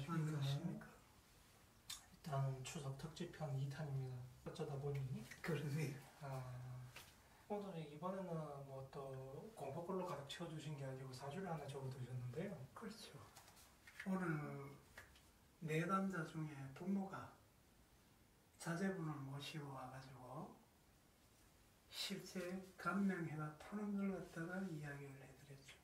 안녕하십니까. 일단 추석 특집편 2탄입니다. 어쩌다 보니 그러네요. 오늘 이번에는 뭐 또 공포글로 가득 채워주신 게 아니고 사주를 하나 적어두셨는데요. 그렇죠. 오늘 내담자 중에 부모가 자제분을 모시고 와가지고 실제 감명해가 푸는 걸 갖다가 이야기를 해드렸죠.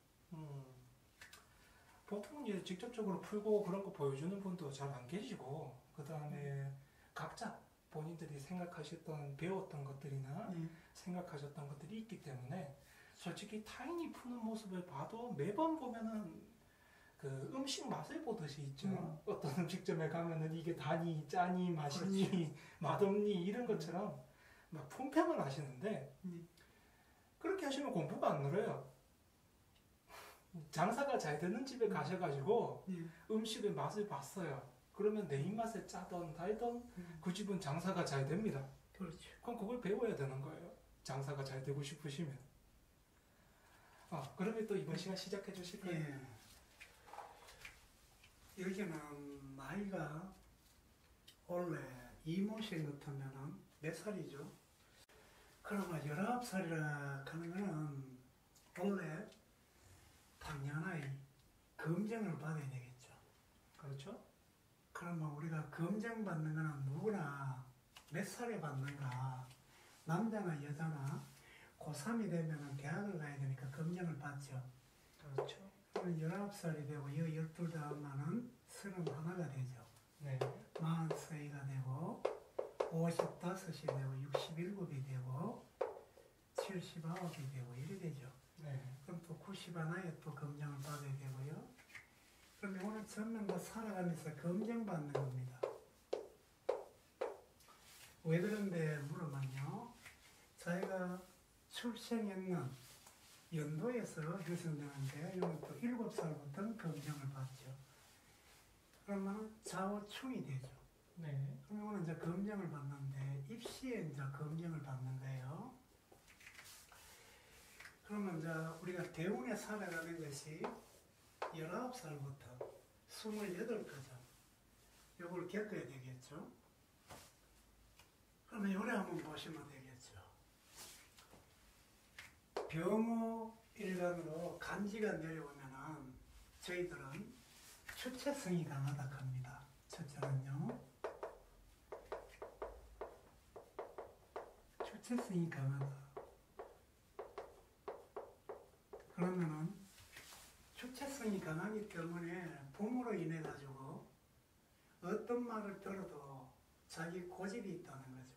보통 이제 직접적으로 풀고 그런 거 보여주는 분도 잘 안 계시고, 그 다음에 각자 본인들이 생각하셨던 배웠던 것들이나 생각하셨던 것들이 있기 때문에 솔직히 타인이 푸는 모습을 봐도 매번 보면은 그 음식 맛을 보듯이 있죠. 어떤 음식점에 가면은 이게 다니, 짜니, 맛있니, 그렇죠. 맛없니 이런 것처럼 막 품평을 하시는데 그렇게 하시면 공부가 안 늘어요. 장사가 잘 되는 집에 가셔가지고 음식의 맛을 봤어요. 그러면 내 입맛에 짜던 달던 그 집은 장사가 잘 됩니다. 그렇죠. 그럼 그걸 배워야 되는 거예요. 장사가 잘 되고 싶으시면. 그러면 또 이번 시간 시작해 주실 거예요? 여기는 나이가 원래 이모신 같으면은 몇 살이죠? 그러면 19살이라 하는 거는 원래 당연히 검증을 받아야 되겠죠. 그렇죠? 그러면 우리가 검증받는 거는 누구나 몇 살에 받는가, 남자나 여자나 고3이 되면 대학을 가야 되니까 검증을 받죠. 그렇죠. 그러면 19살이 되고 12 다음에는 31가 되죠. 네. 40세가 되고 55이 되고 67이 되고 79이 되고 이래 되죠. 네. 그럼 또 91에 또 검증을 받아야 되고요. 그러면 오늘 전면 다 살아가면서 검증받는 겁니다. 왜 그런데 물으면요. 자기가 출생했는 연도에서 형성되는데 이건 또 7살부터 검증을 받죠. 그러면 좌우충이 되죠. 네. 그러면 이제 검증을 받는데 입시에 이제 검증을 받는 거예요. 그러면 이제 우리가 대운에 살아가는 것이 19살부터 28까지 요걸 겪어야 되겠죠. 그러면 요래 한번 보시면 되겠죠. 병호 일간으로 간지가 내려오면은 저희들은 주체성이 강하다 합니다. 첫째는요. 주체성이 강하다. 그러면은 주체성이 강하기 때문에 부모로 인해 가지고 어떤 말을 들어도 자기 고집이 있다는 거죠.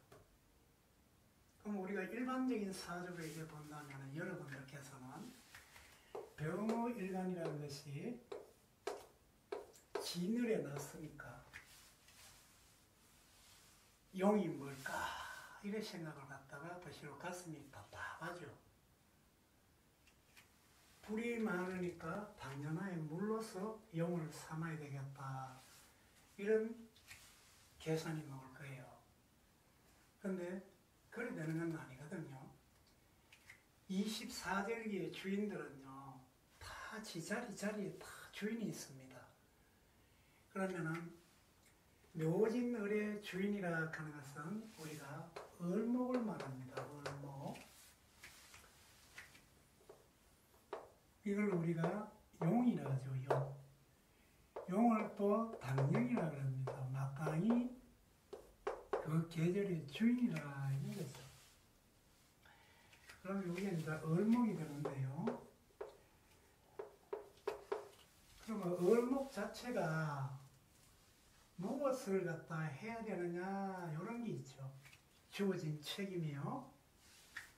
그럼 우리가 일반적인 사주를 이제 본다면 여러분들께서는 병호일간이라는 것이 진을에 넣었으니까 용이 뭘까 이런 생각을 갖다가 버시로 가슴이 답답하죠. 불이 많으니까 당연하게 물로서 용을 삼아야 되겠다 이런 계산이 나올 거예요. 근데 그래 되는 건 아니거든요. 24절기의 주인들은요 다 자리에 다 주인이 있습니다. 그러면은 묘진을의 주인이라 하는 것은 우리가 을목을 말합니다. 을목. 이걸 우리가 용이라 하죠. 용. 용을 또 당령이라 그럽니다. 막강이 그 계절의 주인이라 이거죠. 그럼 여기에 이제 을목이 되는데요. 그러면 을목 자체가 무엇을 갖다 해야 되느냐 이런 게 있죠. 주어진 책임이요.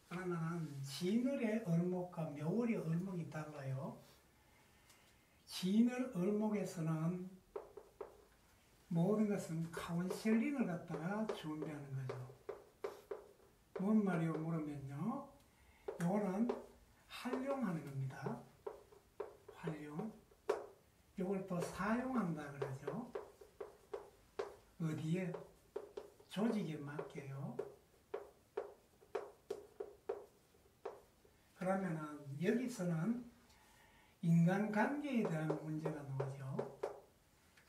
그러면은 진을의 을목과 묘월의 을목이 달라요. 진을 을목에서는 모든 것은 카운셀링을 갖다가 준비하는 거죠. 뭔 말이요 물으면요. 요거는 활용하는 겁니다. 활용. 요걸 또 사용한다 그러죠. 어디에? 조직에 맡겨요. 그러면은 여기서는 인간관계에 대한 문제가 나오죠.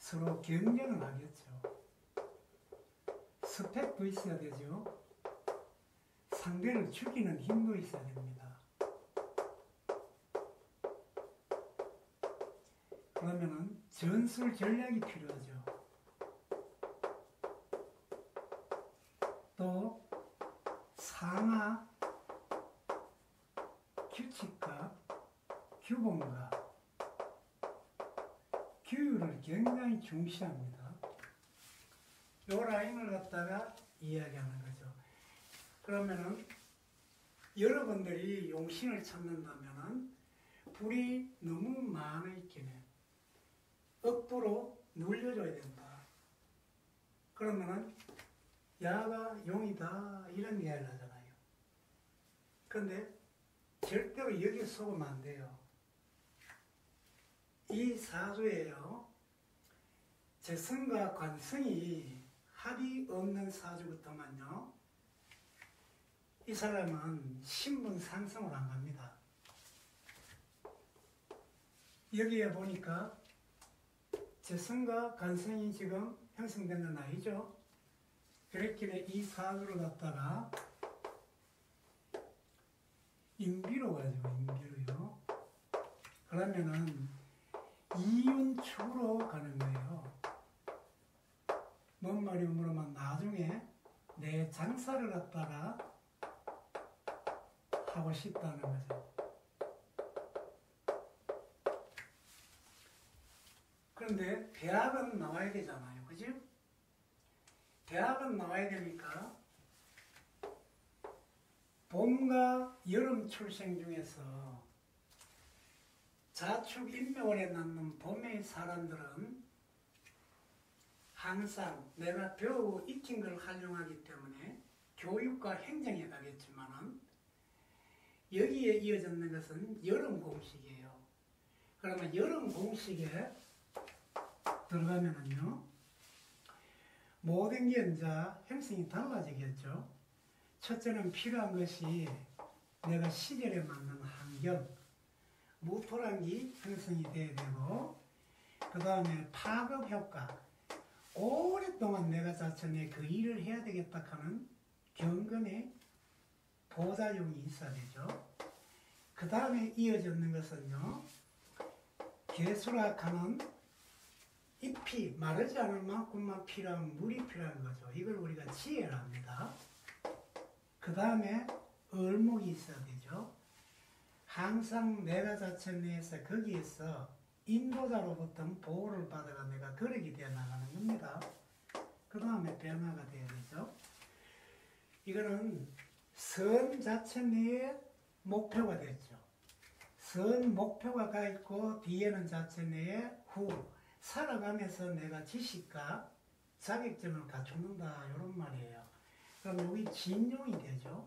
서로 경쟁을 하겠죠. 스펙도 있어야 되죠. 상대를 죽이는 힘도 있어야 됩니다. 그러면은 전술 전략이 필요하죠. 또 상하 규칙과 규범과 규율을 굉장히 중시합니다. 요 라인을 갖다가 이야기하는 거죠. 그러면은 여러분들이 용신을 찾는다면은 불이 너무 많아 있기는 억부로 눌려줘야 된다. 그러면은 야가 용이다 이런 이야기를 하잖아요. 그런데 절대로 여기에 속으면 안 돼요. 이 사주에요. 재성과 관성이 합이 없는 사주부터만요. 이 사람은 신분 상승을 안 갑니다. 여기에 보니까 재성과 관성이 지금 형성된 건 아니죠. 그랬길래 이 사주를 갖다가 인비로 가죠. 인비로요. 그러면은 이윤축으로 가는 거예요. 뭔 말이면 물으면 나중에 내 장사를 갖다가 하고 싶다는 거죠. 그런데 대학은 나와야 되잖아요. 그죠? 대학은 나와야 되니까 봄과 여름 출생 중에서 자축 인묘월에 낳는 봄의 사람들은 항상 내가 배우고 익힌 걸 활용하기 때문에 교육과 행정에 가겠지만은 여기에 이어졌는 것은 여름 공식이에요. 그러면 여름 공식에 들어가면은요, 모든 게 이제 형성이 달라지겠죠. 첫째는 필요한 것이 내가 시절에 맞는 환경, 무토란기 형성이 돼야 되고, 그 다음에 파급 효과, 오랫동안 내가 자천에 그 일을 해야 되겠다 하는 경건의 보좌용이 있어야 되죠. 그 다음에 이어졌는 것은요, 개수락하는 잎이 마르지 않을 만큼만 필요한 물이 필요한 거죠. 이걸 우리가 지혜라 합니다. 그 다음에 을목이 있어야 되죠. 항상 내가 자체 내에서 거기에서 인도자로부터 보호를 받아가 내가 거력이 되어 나가는 겁니다. 그 다음에 변화가 되어야 되죠. 이거는 선 자체 내에 목표가 됐죠. 선 목표가 가 있고 뒤에는 자체 내에 후 살아가면서 내가 지식과 자격증을 갖춘다 이런 말이에요. 그럼 여기 진용이 되죠.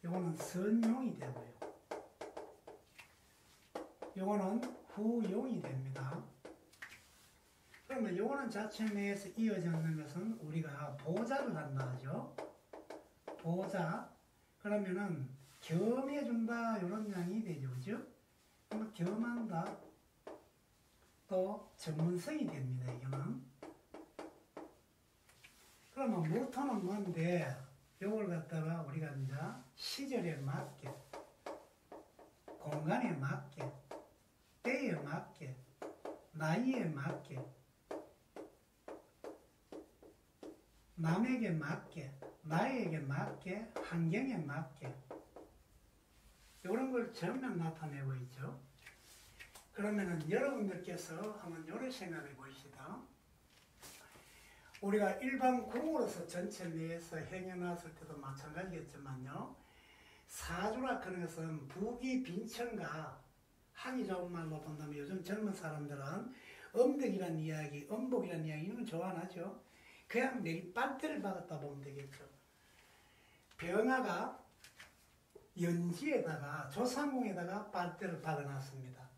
요거는 선용이 되고요. 요거는 후용이 됩니다. 그러면 요거는 자체 내에서 이어지는 것은 우리가 보좌를 한다 하죠. 보좌. 그러면은 겸해준다 이런 양이 되죠. 그죠? 그러면 겸한다. 또 전문성이 됩니다. 이거는. 그러면 모토는 뭔데 요걸 갖다가 우리가 이제 시절에 맞게, 공간에 맞게, 때에 맞게, 나이에 맞게, 남에게 맞게, 나에게 맞게, 환경에 맞게 이런 걸 전면 나타내고 있죠. 그러면은 여러분들께서 한번 요런 생각해 보시다. 우리가 일반 궁으로서 전체 내에서 행해놨을 때도 마찬가지겠지만요. 사주라 그런 것은 부기 빈천과 하기 좋은 말로 본다면 요즘 젊은 사람들은 엄덕이란 이야기, 엄복이란 이야기 이런 거 좋아 안 하죠. 그냥 내일 빨대를 박았다 보면 되겠죠. 병화가 연지에다가 조상궁에다가 빨대를 박아놨습니다.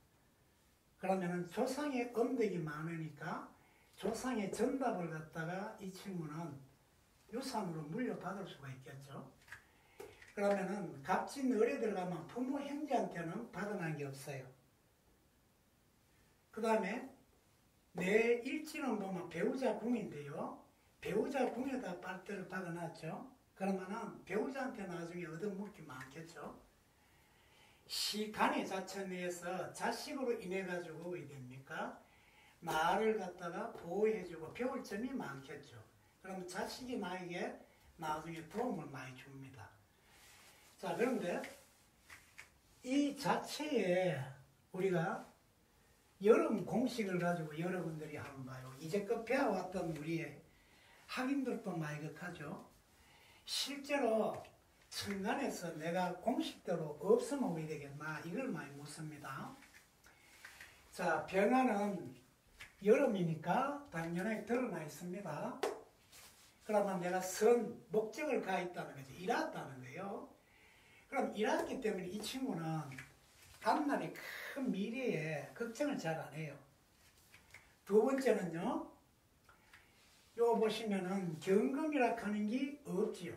그러면은 조상의 엄덕이 많으니까 조상의 전답을 갖다가 이 친구는 유산으로 물려받을 수가 있겠죠. 그러면은 갑진 을에 들어가면 부모 형제한테는 받아난 게 없어요. 그 다음에 내 일지는 보면 배우자 궁인데요. 배우자 궁에다 빨대를 박아놨죠. 그러면은 배우자한테 나중에 얻어먹을 게 많겠죠. 시간의 자체 내에서 자식으로 인해 가지고 왜 됩니까? 나를 갖다가 보호해주고 배울 점이 많겠죠. 그럼 자식이 나에게 나중에 도움을 많이 줍니다. 자, 그런데 이 자체에 우리가 여름 공식을 가지고 여러분들이 한번 봐요. 이제껏 배워왔던 우리의 학인들도 많이 극하죠. 실제로 천간에서 내가 공식대로 없으면 왜 되겠나 이걸 많이 묻습니다. 자, 병화는 여름이니까 당연히 드러나 있습니다. 그러면 내가 목적을 가했다는 거죠. 일했다는 거예요. 그럼 일했기 때문에 이 친구는 앞날의 큰 미래에 걱정을 잘 안 해요. 두 번째는요. 요 보시면은 경금이라 하는 게 없지요.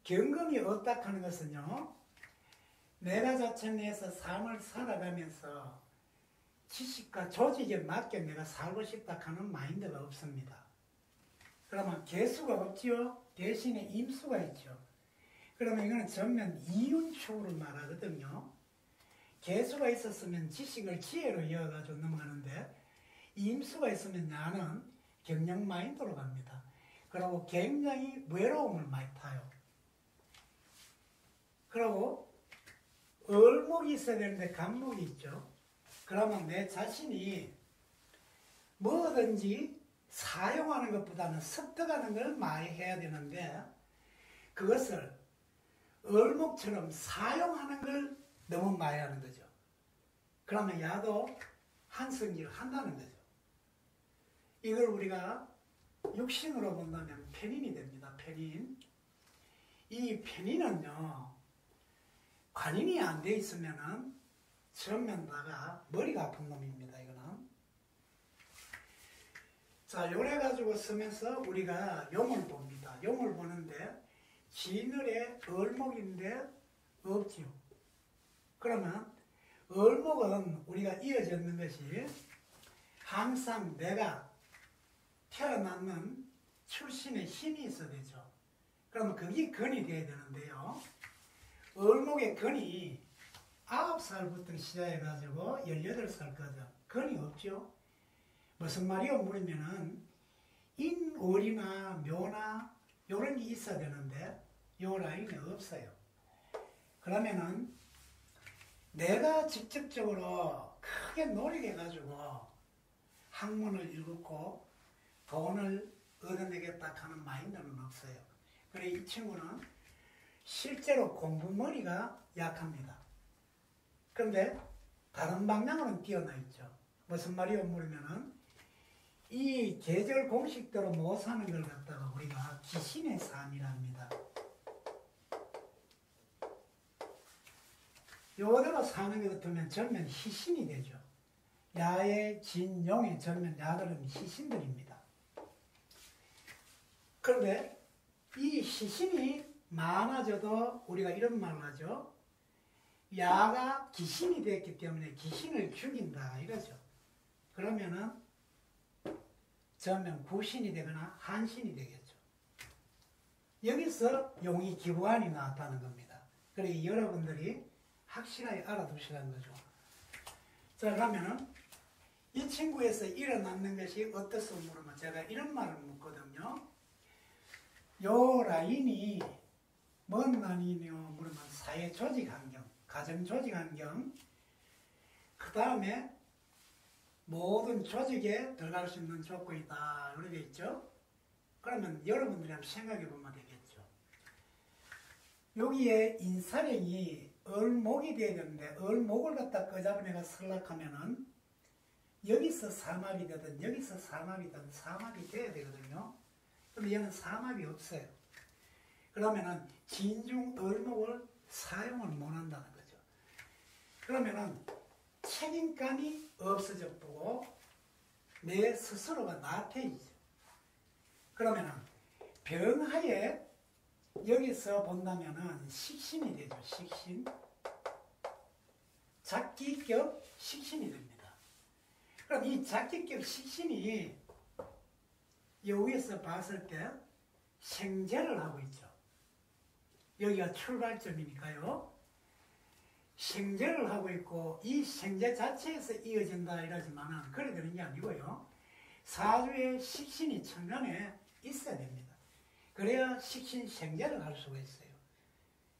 경금이 없다 하는 것은요. 내가 자체 내에서 삶을 살아가면서 지식과 조직에 맞게 내가 살고 싶다 하는 마인드가 없습니다. 그러면 개수가 없지요. 대신에 임수가 있죠. 그러면 이거는 전면 이윤축으로 말하거든요. 개수가 있었으면 지식을 지혜로 이어가지고 넘어가는데 임수가 있으면 나는 경량 마인드로 갑니다. 그리고 굉장히 외로움을 많이 타요. 그리고 을목이 있어야 되는데 간목이 있죠. 그러면 내 자신이 뭐든지 사용하는 것보다는 습득하는 걸 많이 해야 되는데 그것을 을목처럼 사용하는 걸 너무 많이 하는 거죠. 그러면 야도 한성질을 한다는 거죠. 이걸 우리가 육신으로 본다면 편인이 됩니다. 편인. 이 편인은요. 관인이 안 돼 있으면은 전면 다가 머리가 아픈 놈입니다. 이거는. 자, 요래 가지고 쓰면서 우리가 용을 봅니다. 용을 보는데 진을의 을목인데 없지요. 그러면 을목은 우리가 이어졌는 것이 항상 내가 태어났는 출신의 힘이 있어야 되죠. 그러면 그게 근이 돼야 되는데요. 을목의 근이 9살부터 시작해가지고 18살까지 근이 없죠. 무슨 말이요? 물으면은 인월이나 묘나 요런 게 있어야 되는데 요 라인이 없어요. 그러면은 내가 직접적으로 크게 노력해가지고 학문을 읽고 돈을 얻어내겠다 하는 마인드는 없어요. 그래 이 친구는 실제로 공부머리가 약합니다. 그런데 다른 방향으로는 뛰어나 있죠. 무슨 말이요? 물으면은 이 계절 공식대로 못 사는 걸 갖다가 우리가 기신의 삶이라 합니다. 요대로 사는 것 같으면 전면 희신이 되죠. 야의 진, 용의 전면 야들은 희신들입니다. 그런데 이 희신이 많아져도 우리가 이런 말을 하죠. 야가 기신이 됐기 때문에 기신을 죽인다 이거죠. 그러면은 전면 구신이 되거나 한신이 되겠죠. 여기서 용이 기부안이 나왔다는 겁니다. 그래 여러분들이 확실하게 알아두시라는 거죠. 자, 그러면은 이 친구에서 일어나는 것이 어떻소 물으면 제가 이런 말을 묻거든요. 요 라인이 뭔 라인이요 물으면 사회 조직 환경, 가정 조직 환경, 그 다음에 모든 조직에 들어갈 수 있는 조건이다. 이렇게 돼 있죠. 그러면 여러분들이 한번 생각해 보면 되겠죠. 여기에 인사령이 을목이 돼야 되는데 을목을 갖다 끄잡은 애가 설락하면은 여기서 삼합이 되든 여기서 삼합이 되든 삼합이 돼야 되거든요. 근데 얘는 삼합이 없어요. 그러면은 진중 을목을 사용을 못 한다는 거죠. 그러면은 책임감이 없어져 보고 내 스스로가 나태해지죠. 그러면은 병하에 여기서 본다면은 식신이 되죠. 식신. 작기격 식신이 됩니다. 그럼 이 자기격 식신이 여기에서 봤을 때 생재를 하고 있죠. 여기가 출발점이니까요. 생재를 하고 있고 이 생재 자체에서 이어진다 이러지만은 그래 되는 게 아니고요. 사주의 식신이 천간에 있어야 됩니다. 그래야 식신 생재를 할 수가 있어요.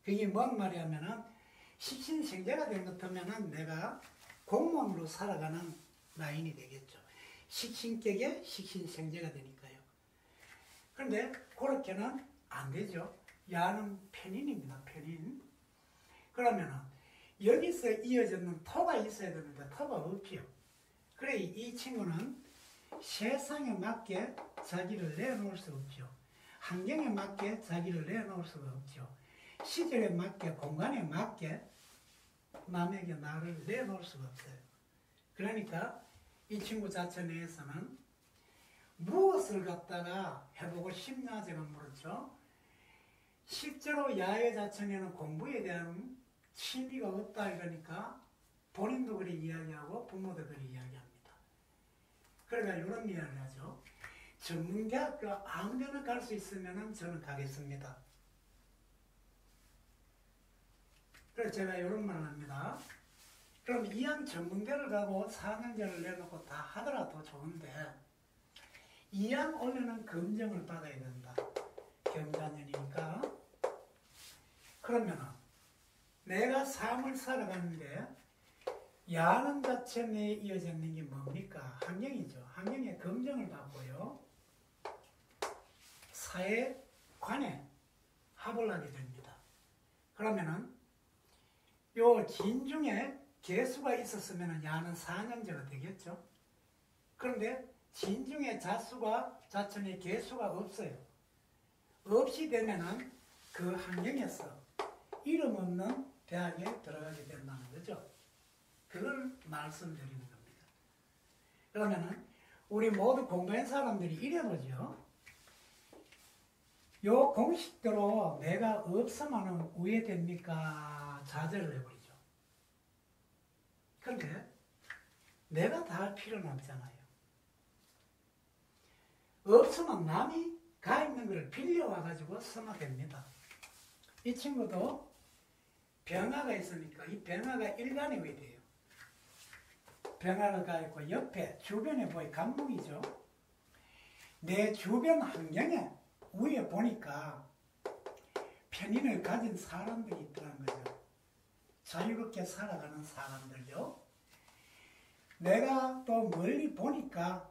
그게 뭔 말이냐면은 식신 생재가 된 것 같으면은 내가 공무원으로 살아가는 라인이 되겠죠. 식신격에 식신 생재가 되니까요. 그런데 그렇게는 안 되죠. 야는 편인입니다. 편인. 그러면은 여기서 이어지는 토가 있어야 되는데 토가 없지요. 그래 이 친구는 세상에 맞게 자기를 내놓을 수 없죠. 환경에 맞게 자기를 내놓을 수가 없죠. 시절에 맞게 공간에 맞게 남에게 나를 내놓을 수가 없어요. 그러니까 이 친구 자체 내에서는 무엇을 갖다가 해보고 싶냐 제가 물었죠. 실제로 야외 자체에는 공부에 대한 취미가 없다 이러니까 본인도 그리 이야기하고 부모도 그리 이야기합니다. 그러니까 이런 이야기를 하죠. 전문대학교 아무 데나 갈 수 있으면 저는 가겠습니다. 그래서 제가 이런 말을 합니다. 그럼 이왕 전문대를 가고 4년제를 내놓고 다 하더라도 좋은데 이왕 올해는 검정을 받아야 된다. 경자년이니까. 그러면은 내가 삶을 살아가는데 야는 자체 내에 이어져 있는 게 뭡니까? 환경이죠. 환경에 검정을 받고요. 사회관에 합을 하게 됩니다. 그러면은 요 진중에 개수가 있었으면 야는 4년제가 되겠죠. 그런데 진중에 자수가 자천에 개수가 없어요. 없이 되면은 그 환경에서 이름 없는 대학에 들어가게 된다는 거죠. 그걸 말씀드리는 겁니다. 그러면은 우리 모두 공부한 사람들이 이래보죠. 요 공식대로 내가 없으면 우회됩니까? 좌절을 해버리죠. 그런데 내가 다 할 필요는 없잖아요. 없으면 남이 가 있는 걸 빌려와가지고 쓰면 됩니다. 이 친구도 병화가 있으니까 이 병화가 일간에 왜 돼요? 병화가 있고 옆에 주변에 보이 간목이죠. 내 주변 환경에 위에 보니까 편인을 가진 사람들이 있다는 거죠. 자유롭게 살아가는 사람들요. 내가 또 멀리 보니까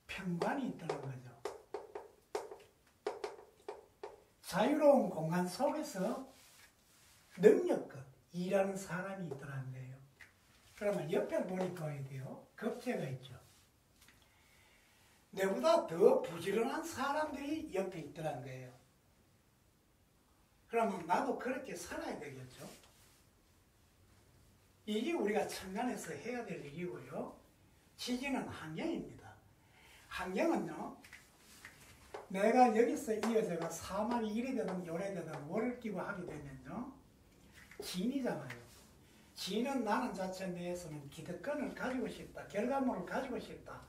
평관이 있다는 거죠. 자유로운 공간 속에서 능력껏 일하는 사람이 있더라는 거예요. 그러면 옆에 보니까 어야 돼요? 겁재가 있죠. 내보다 더 부지런한 사람들이 옆에 있더라는 거예요. 그러면 나도 그렇게 살아야 되겠죠. 이게 우리가 천간에서 해야 될 일이고요. 지지는 환경입니다. 환경은요, 내가 여기서 이어져가 3할이 이래 되든 요래 되든 월을 끼고 하게 되면요, 진이잖아요. 진은 나는 자체 내에서는 기득권을 가지고 싶다, 결과물을 가지고 싶다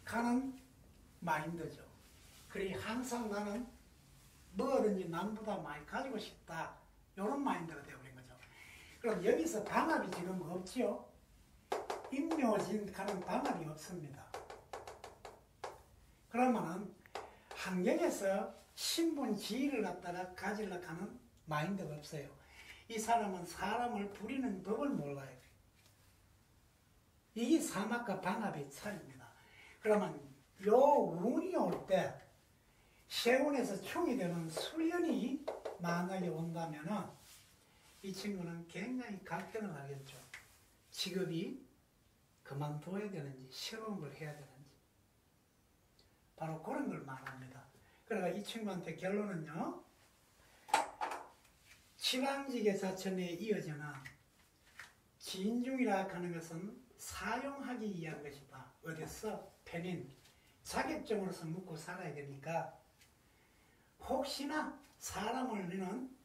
하는 마인드죠. 그리 항상 나는 뭐든지 남보다 많이 가지고 싶다, 이런 마인드가 되어버린 거죠. 그럼 여기서 방합이 지금 없지요? 임묘진 가는 방합이 없습니다. 그러면은 환경에서 신분 지위를 갖다가 가지려고 하는 마인드가 없어요. 이 사람은 사람을 부리는 법을 몰라요. 이게 사막과 방합의 차이입니다. 그러면 요 운이 올 때 세운에서 충이 되는 수련이 만약에 온다면은 이 친구는 굉장히 갈등을 하겠죠. 직업이 그만둬야 되는지 새로운 걸 해야 되는지 바로 그런 걸 말합니다. 그러니까 이 친구한테 결론은요, 치왕직의 자천에 이어지는 진중이라 하는 것은 사용하기 위한 것이다. 어디서? 편인, 자격증으로서 묻고 살아야 되니까 혹시나 사람을 너는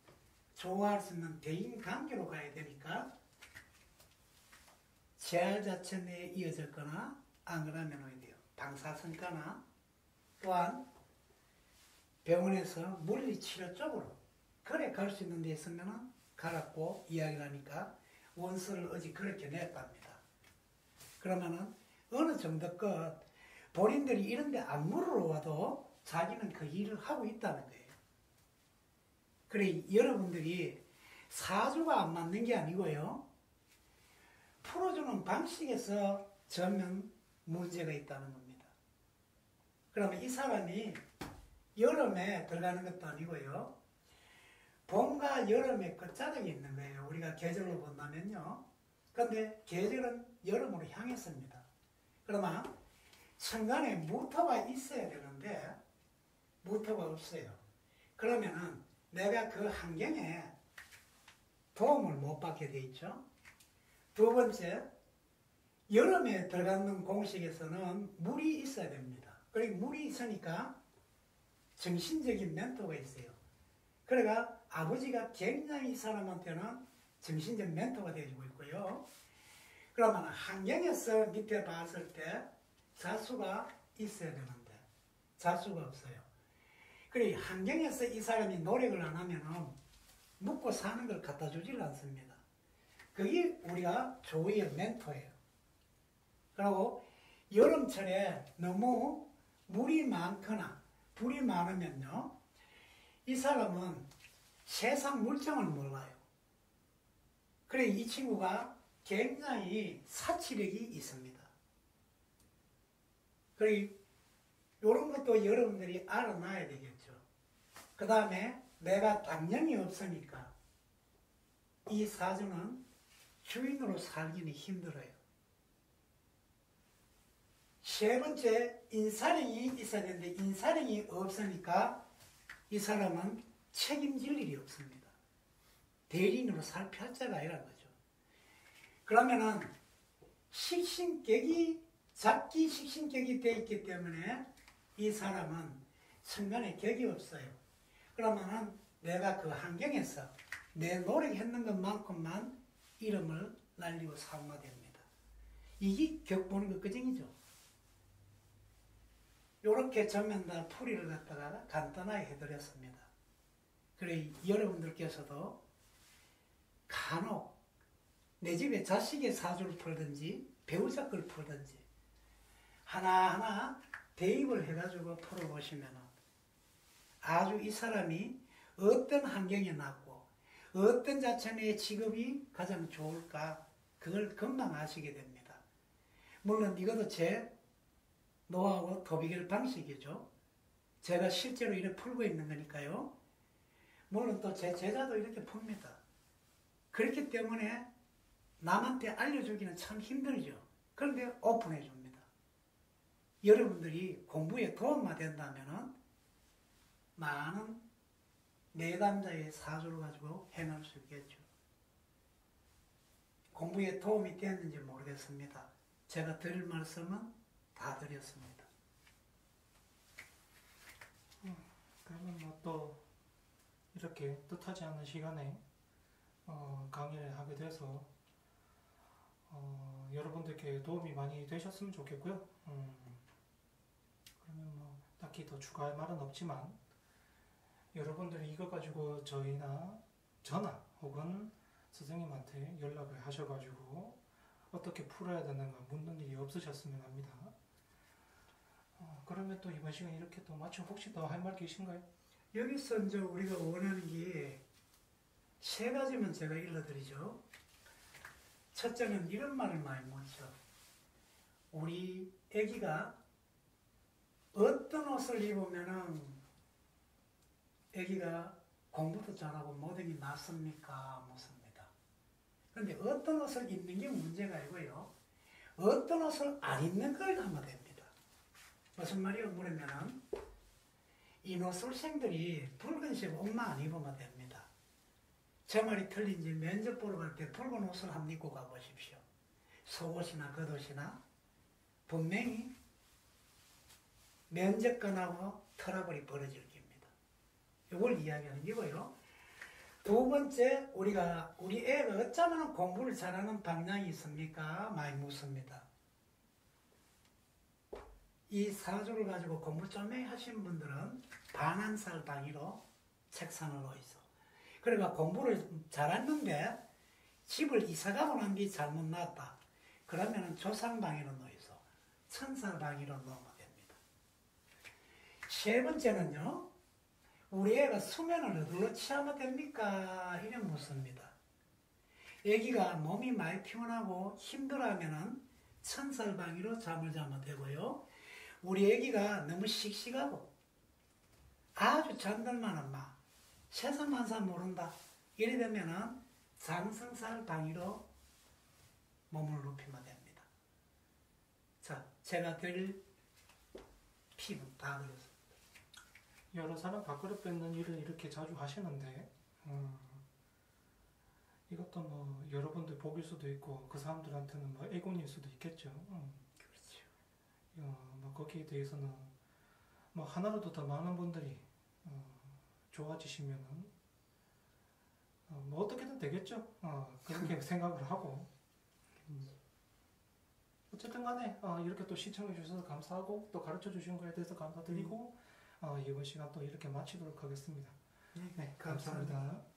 좋아할 수 있는 대인관계로 가야 되니까 재할 자천에 이어졌거나 안 그러면 어디요? 방사선가나 또한 병원에서 물리치료 쪽으로 그래 갈 수 있는 데 있으면 가라고 이야기를 하니까 원서를 어제 그렇게 냈답니다. 그러면은 어느 정도 끝 본인들이 이런 데 안 물으러 와도 자기는 그 일을 하고 있다는 거예요. 그래 여러분들이 사주가 안 맞는 게 아니고요. 풀어주는 방식에서 전면 문제가 있다는 겁니다. 그러면 이 사람이 여름에 들어가는 것도 아니고요. 봄과 여름의 끝자락에 있는 거예요. 우리가 계절로 본다면요. 그런데 계절은 여름으로 향했습니다. 그러면 천간에 무토가 있어야 되는데 무토가 없어요. 그러면은 내가 그 환경에 도움을 못 받게 돼 있죠. 두 번째, 여름에 들어가는 공식에서는 물이 있어야 됩니다. 그리고 물이 있으니까 정신적인 멘토가 있어요. 그러니까 아버지가 굉장히 이 사람한테는 정신적 멘토가 되어주고 있고요. 그러면 환경에서 밑에 봤을 때 자수가 있어야 되는데 자수가 없어요. 그리고 환경에서 이 사람이 노력을 안 하면은 먹고 사는 걸 갖다 주질 않습니다. 그게 우리가 조의의 멘토예요. 그리고 여름철에 너무 물이 많거나 불이 많으면요. 이 사람은 세상 물정을 몰라요. 그래 이 친구가 굉장히 사치력이 있습니다. 그래 이런 것도 여러분들이 알아놔야 되겠죠. 그 다음에 내가 당연히 없으니까 이 사주는 주인으로 살기는 힘들어요. 세 번째, 인사령이 있어야 되는데 인사령이 없으니까 이 사람은 책임질 일이 없습니다. 대리인으로 살 필자가 아니란 거죠. 그러면은 식신격이 잡기 식신격이 되어 있기 때문에 이 사람은 천간에 격이 없어요. 그러면은 내가 그 환경에서 내 노력했는 것만큼만 이름을 날리고 살아야 됩니다. 이게 격 보는 것 그정이죠. 요렇게 전면 다 풀이를 갖다가 간단하게 해드렸습니다. 그래 여러분들께서도 간혹 내 집에 자식의 사주를 풀든지 배우자 걸 풀든지 하나하나 대입을 해가지고 풀어보시면 아주 이 사람이 어떤 환경에 났고 어떤 자체의 직업이 가장 좋을까 그걸 금방 아시게 됩니다. 물론 이것도 제 노하우 도비결 방식이죠. 제가 실제로 이렇게 풀고 있는 거니까요. 물론 또 제 제자도 이렇게 풉니다. 그렇기 때문에 남한테 알려주기는 참 힘들죠. 그런데 오픈해 줍니다. 여러분들이 공부에 도움만 된다면 많은 내담자의 사주를 가지고 해낼 수 있겠죠. 공부에 도움이 되었는지 모르겠습니다. 제가 드릴 말씀은 다 드렸습니다. 그러면 뭐 또 이렇게 뜻하지 않은 시간에 강의를 하게 돼서 여러분들께 도움이 많이 되셨으면 좋겠고요. 그러면 뭐 딱히 더 추가할 말은 없지만 여러분들이 이거 가지고 저나 혹은 스승님한테 연락을 하셔가지고 어떻게 풀어야 되는가 묻는 일이 없으셨으면 합니다. 그러면 또 이번 시간 이렇게 또 마치고 혹시 더 할 말 계신가요? 여기서 이제 우리가 원하는 게 세 가지만 제가 일러드리죠. 첫째는 이런 말을 많이 묻죠. 우리 애기가 어떤 옷을 입으면은 애기가 공부도 잘하고 모든 게 낫습니까? 묻습니다. 그런데 어떤 옷을 입는 게 문제가 아니고요. 어떤 옷을 안 입는 걸 하면 됩니다. 무슨 말이요? 물으면은 인호술생들이 붉은색 옷만 안 입으면 됩니다. 제 말이 틀린지 면접 보러 갈 때 붉은 옷을 한번 입고 가보십시오. 속옷이나 겉옷이나 분명히 면접관하고 트러블이 벌어질 겁니다. 이걸 이야기하는 거고요. 두 번째, 우리 애가 어쩌면 공부를 잘하는 방향이 있습니까? 많이 묻습니다. 이 사주를 가지고 공부 좀 하신 분들은 반환살 방위로 책상을 놓이소. 그러니까 공부를 잘했는데 집을 이사가고 난 뒤 잘못 나왔다. 그러면 조상방위로 놓이소. 천살방위로 놓으면 됩니다. 세 번째는요. 우리 애가 수면을 어디로 취하면 됩니까? 이런 묻습니다. 애기가 몸이 많이 피곤하고 힘들어하면은 천살방위로 잠을 자면 되고요. 우리 애기가 너무 씩씩하고 아주 잠들만한 막 세상 만사 모른다. 이래 되면은 장성살방위로 몸을 눕히면 됩니다. 자, 제가 드릴 팁은 다 드렸습니다. 여러 사람 밥그릇 뺏는 일을 이렇게 자주 하시는데 이것도 뭐 여러분들 복일 수도 있고 그 사람들한테는 뭐 애곤일 수도 있겠죠. 그렇죠. 뭐 거기에 대해서는 뭐 하나라도 더 많은 분들이 좋아지시면은 뭐 어떻게든 되겠죠. 그렇게 생각을 하고 어쨌든 간에 이렇게 또 시청해 주셔서 감사하고 또 가르쳐 주신 거에 대해서 감사드리고 이번 시간 또 이렇게 마치도록 하겠습니다. 네, 감사합니다.